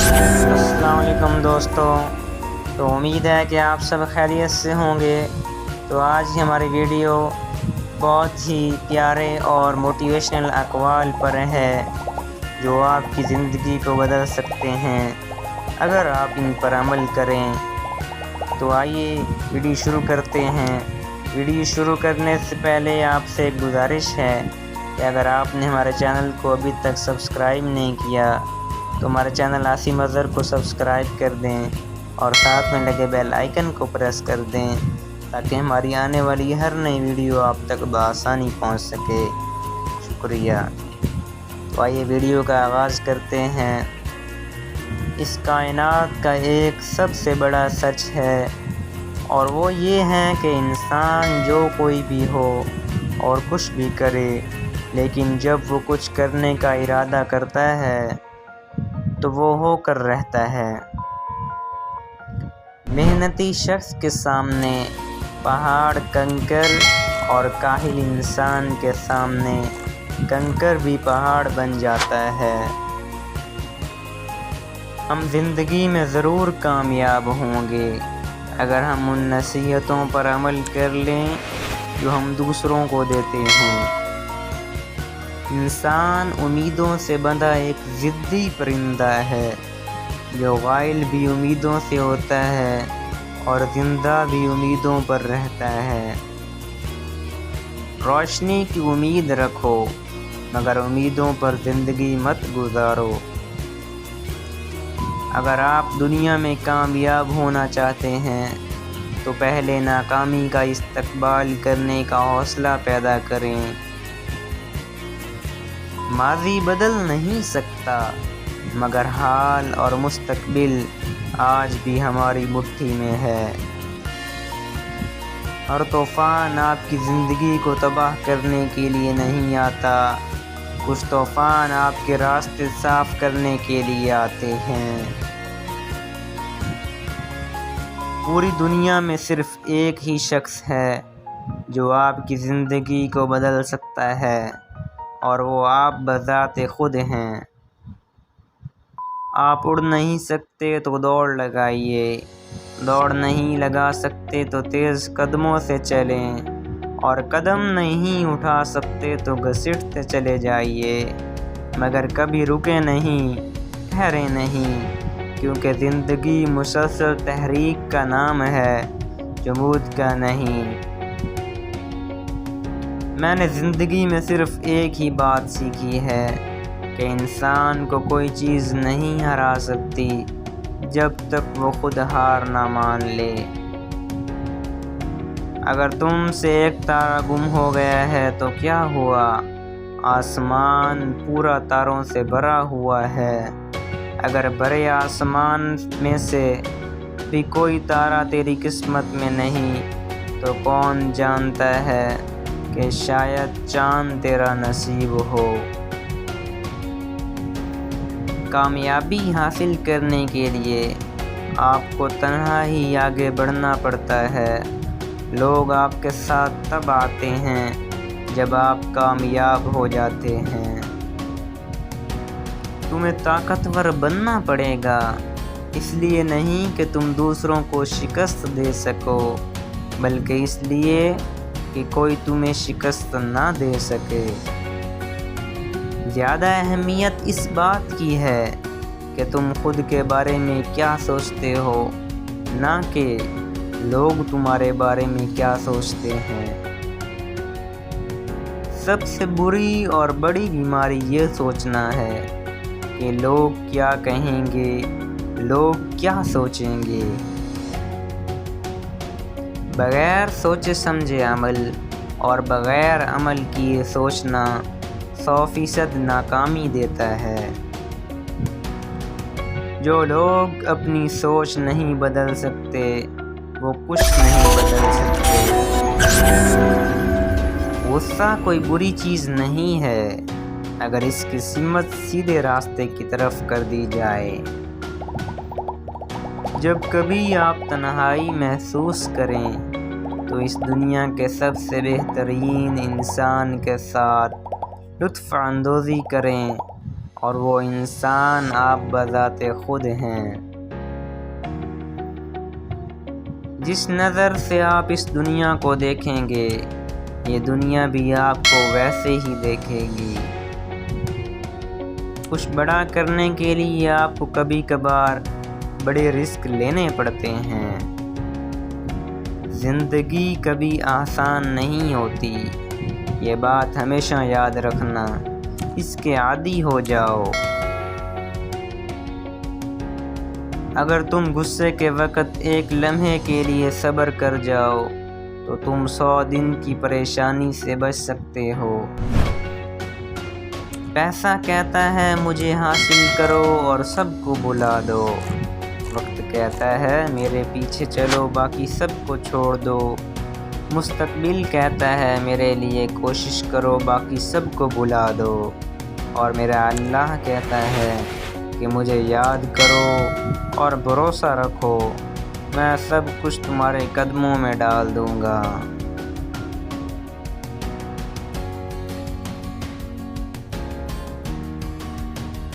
अस्सलाम वालेकुम दोस्तों। तो उम्मीद है कि आप सब खैरियत से होंगे। तो आज की हमारी वीडियो बहुत ही प्यारे और मोटिवेशनल अक़वाल पर है जो आपकी ज़िंदगी को बदल सकते हैं अगर आप इन पर अमल करें। तो आइए वीडियो शुरू करते हैं। वीडियो शुरू करने से पहले आपसे एक गुजारिश है कि अगर आपने हमारे चैनल को अभी तक सब्सक्राइब नहीं किया तो हमारे चैनल आसिम अज़हर को सब्सक्राइब कर दें और साथ में लगे बेल आइकन को प्रेस कर दें ताकि हमारी आने वाली हर नई वीडियो आप तक बआसानी पहुंच सके। शुक्रिया। तो आइए वीडियो का आगाज़ करते हैं। इस कायनात का एक सबसे बड़ा सच है और वो ये है कि इंसान जो कोई भी हो और कुछ भी करे, लेकिन जब वो कुछ करने का इरादा करता है तो वो होकर रहता है। मेहनती शख्स के सामने पहाड़ कंकर और काहिल इंसान के सामने कंकर भी पहाड़ बन जाता है। हम ज़िंदगी में ज़रूर कामयाब होंगे अगर हम उन नसीहतों पर अमल कर लें जो हम दूसरों को देते हैं। इंसान उम्मीदों से बंधा एक ज़िद्दी परिंदा है जो गाइल भी उम्मीदों से होता है और ज़िंदा भी उम्मीदों पर रहता है। रोशनी की उम्मीद रखो मगर उम्मीदों पर ज़िंदगी मत गुजारो। अगर आप दुनिया में कामयाब होना चाहते हैं तो पहले नाकामी का इस्तकबाल करने का हौसला पैदा करें। माज़ी बदल नहीं सकता मगर हाल और मुस्तकबिल आज भी हमारी मुट्ठी में है। हर तूफ़ान आपकी ज़िंदगी को तबाह करने के लिए नहीं आता, कुछ तूफ़ान आपके रास्ते साफ़ करने के लिए आते हैं। पूरी दुनिया में सिर्फ़ एक ही शख्स है जो आपकी ज़िंदगी को बदल सकता है और वो आप बज़ाते खुद हैं। आप उड़ नहीं सकते तो दौड़ लगाइए, दौड़ नहीं लगा सकते तो तेज़ कदमों से चलें और कदम नहीं उठा सकते तो घसीटते चले जाइए, मगर कभी रुके नहीं, ठहरे नहीं, क्योंकि ज़िंदगी मुसलसल तहरीक का नाम है, जुमूद का नहीं। मैंने ज़िंदगी में सिर्फ़ एक ही बात सीखी है कि इंसान को कोई चीज़ नहीं हरा सकती जब तक वो खुद हार ना मान ले। अगर तुमसे एक तारा गुम हो गया है तो क्या हुआ, आसमान पूरा तारों से भरा हुआ है। अगर भरे आसमान में से भी कोई तारा तेरी किस्मत में नहीं तो कौन जानता है कि शायद चांद तेरा नसीब हो। कामयाबी हासिल करने के लिए आपको तन्हा ही आगे बढ़ना पड़ता है। लोग आपके साथ तब आते हैं जब आप कामयाब हो जाते हैं। तुम्हें ताकतवर बनना पड़ेगा, इसलिए नहीं कि तुम दूसरों को शिकस्त दे सको, बल्कि इसलिए कि कोई तुम्हें शिकस्त ना दे सके। ज़्यादा अहमियत इस बात की है कि तुम खुद के बारे में क्या सोचते हो, ना कि लोग तुम्हारे बारे में क्या सोचते हैं। सबसे बुरी और बड़ी बीमारी ये सोचना है कि लोग क्या कहेंगे, लोग क्या सोचेंगे। बग़ैर सोचे समझे अमल और बग़ैर अमल किए सोचना 100% नाकामी देता है। जो लोग अपनी सोच नहीं बदल सकते वो कुछ नहीं बदल सकते। गुस्सा कोई बुरी चीज़ नहीं है अगर इसकी सिमत सीधे रास्ते की तरफ कर दी जाए। जब कभी आप तन्हाई महसूस करें तो इस दुनिया के सबसे बेहतरीन इंसान के साथ लुत्फ़ अंदोज़ी करें اور وہ انسان آپ بذات خود ہیں۔ جس نظر سے آپ اس دنیا کو دیکھیں گے یہ دنیا بھی آپ کو ویسے ہی دیکھے گی۔ کچھ بڑا کرنے کے لیے آپ کو کبھی کبھار بڑے رسک لینے پڑتے ہیں۔ زندگی کبھی آسان نہیں ہوتی، یہ بات ہمیشہ یاد رکھنا، اس کے عادی ہو جاؤ۔ اگر تم غصے کے وقت ایک لمحے کے لیے صبر کر جاؤ تو تم 100 دن کی پریشانی سے بچ سکتے ہو۔ پیسہ کہتا ہے مجھے حاصل کرو اور سب کو بھلا دو، وقت کہتا ہے میرے پیچھے چلو باقی سب کو چھوڑ دو، مستقبل کہتا ہے میرے لیے کوشش کرو باقی سب کو بھلا دو، اور میرا اللہ کہتا ہے کہ مجھے یاد کرو اور بھروسہ رکھو، میں سب کچھ تمہارے قدموں میں ڈال دوں گا۔